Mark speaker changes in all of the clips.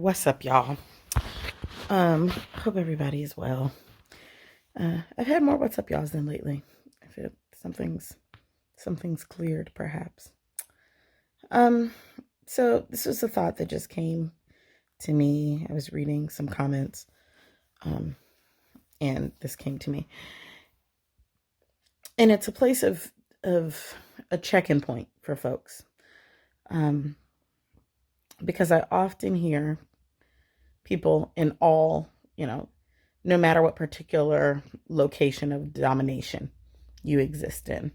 Speaker 1: What's up, y'all? Hope everybody is well. I've had more what's up y'all's than lately. I feel something's cleared, perhaps. Um, so this was a thought that just came to me. I was reading some comments, and this came to me. And it's a place of a check-in point for folks. Because I often hear people in all, no matter what particular location of domination you exist in,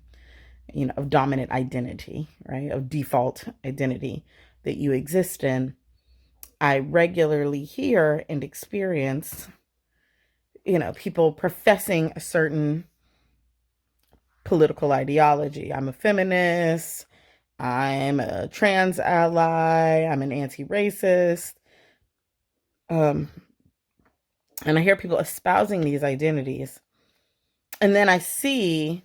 Speaker 1: of dominant identity, right? Of default identity that you exist in, I regularly hear and experience, people professing a certain political ideology. I'm a feminist. I'm a trans ally. I'm an anti-racist. And I hear people espousing these identities. And then I see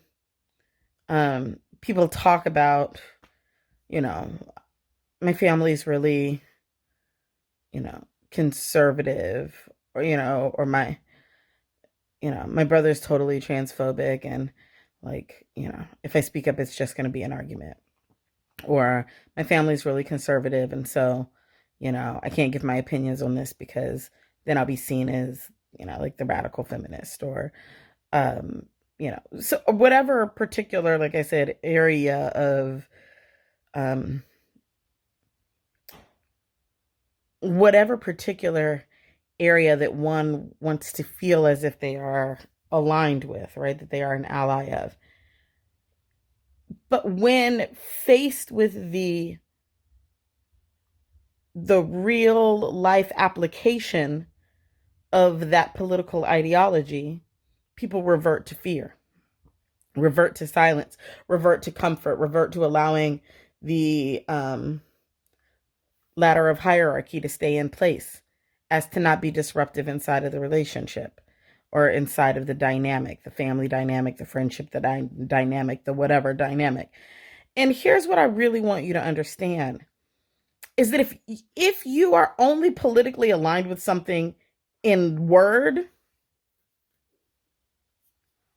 Speaker 1: people talk about, my family's really, conservative, or my brother's totally transphobic. And if I speak up, it's just going to be an argument. Or my family's really conservative. And so, I can't give my opinions on this because then I'll be seen as, like the radical feminist or, so whatever particular, like I said, area of, whatever particular area that one wants to feel as if they are aligned with, right? That they are an ally of. But when faced with the real life application of that political ideology, people revert to fear, revert to silence, revert to comfort, revert to allowing the ladder of hierarchy to stay in place as to not be disruptive inside of the relationship or inside of the dynamic, the family dynamic, the friendship dynamic, the whatever dynamic. And here's what I really want you to understand is that if you are only politically aligned with something in word,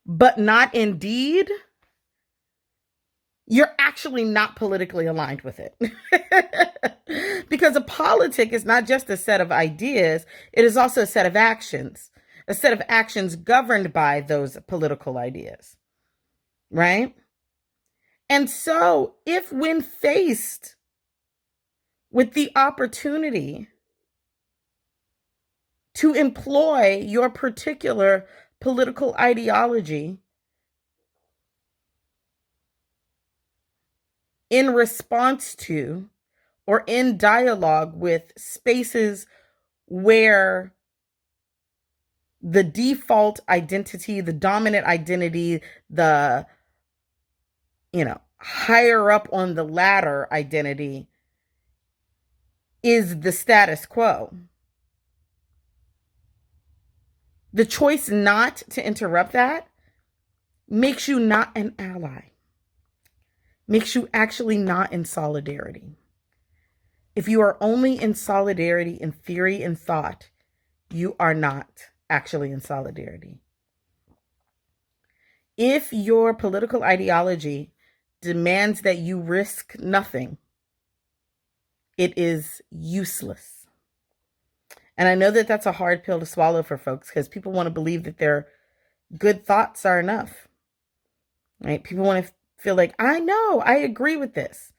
Speaker 1: but not in deed, you're actually not politically aligned with it. Because a politic is not just a set of ideas, it is also a set of actions governed by those political ideas, right? And so if when faced with the opportunity to employ your particular political ideology in response to or in dialogue with spaces where the default identity, the dominant identity, the, higher up on the ladder identity is the status quo. The choice not to interrupt that makes you not an ally, makes you actually not in solidarity. If you are only in solidarity in theory and thought, you are not actually in solidarity. If your political ideology demands that you risk nothing, it is useless. And I know that that's a hard pill to swallow for folks because people want to believe that their good thoughts are enough, right? People want to feel like, I know, I agree with this.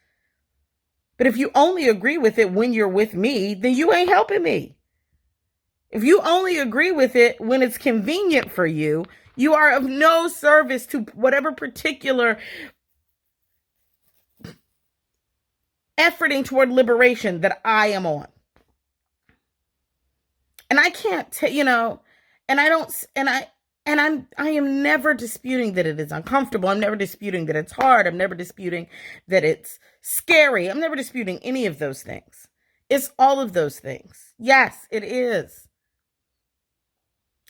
Speaker 1: But if you only agree with it when you're with me, then you ain't helping me. If you only agree with it when it's convenient for you, you are of no service to whatever particular efforting toward liberation that I am on. And I can't and I don't, and I am never disputing that it is uncomfortable. I'm never disputing that it's hard. I'm never disputing that it's scary. I'm never disputing any of those things. It's all of those things. Yes, it is.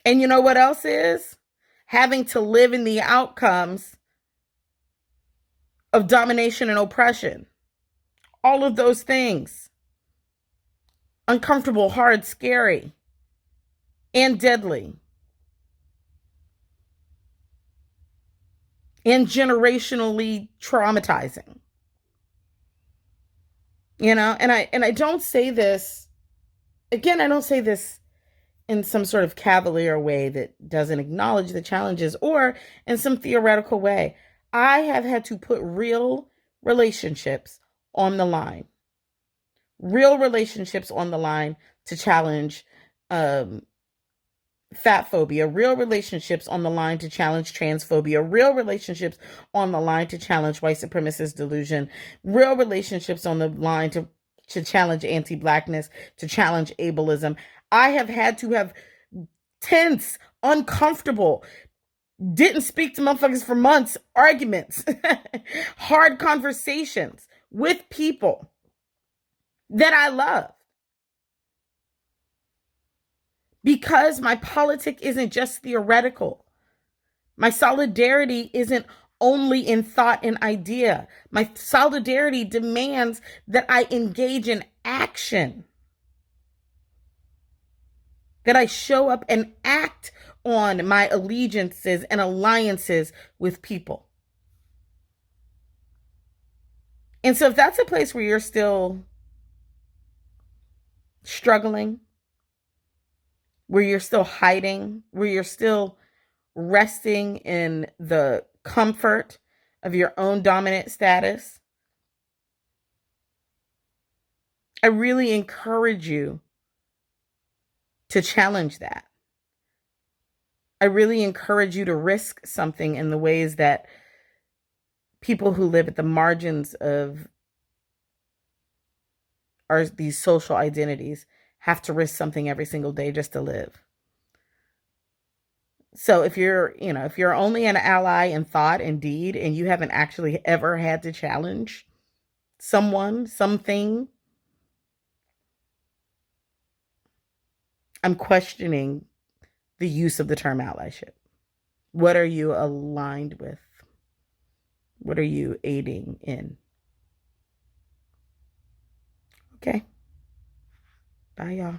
Speaker 1: And you know what else is? Having to live in the outcomes of domination and oppression. All of those things. uncomfortable, hard, scary, and deadly, and generationally traumatizing. And I don't say this, again, I don't say this in some sort of cavalier way that doesn't acknowledge the challenges or in some theoretical way. I have had to put relationships on the line, real relationships on the line to challenge um, fat phobia, real relationships on the line to challenge transphobia, real relationships on the line to challenge white supremacist delusion, real relationships on the line to challenge anti-blackness, to challenge ableism. I have had to have tense, uncomfortable, didn't speak to motherfuckers for months, arguments, hard conversations with people that I love. Because my politic isn't just theoretical. My solidarity isn't only in thought and idea. My solidarity demands that I engage in action, that I show up and act on my allegiances and alliances with people. And so if that's a place where you're still struggling, where you're still hiding, where you're still resting in the comfort of your own dominant status, I really encourage you to challenge that. I really encourage you to risk something in the ways that people who live at the margins of these social identities have to risk something every single day just to live. So if you're only an ally in thought and deed, and you haven't actually ever had to challenge someone, something, I'm questioning the use of the term allyship. What are you aligned with? What are you aiding in? Okay. Bye, y'all.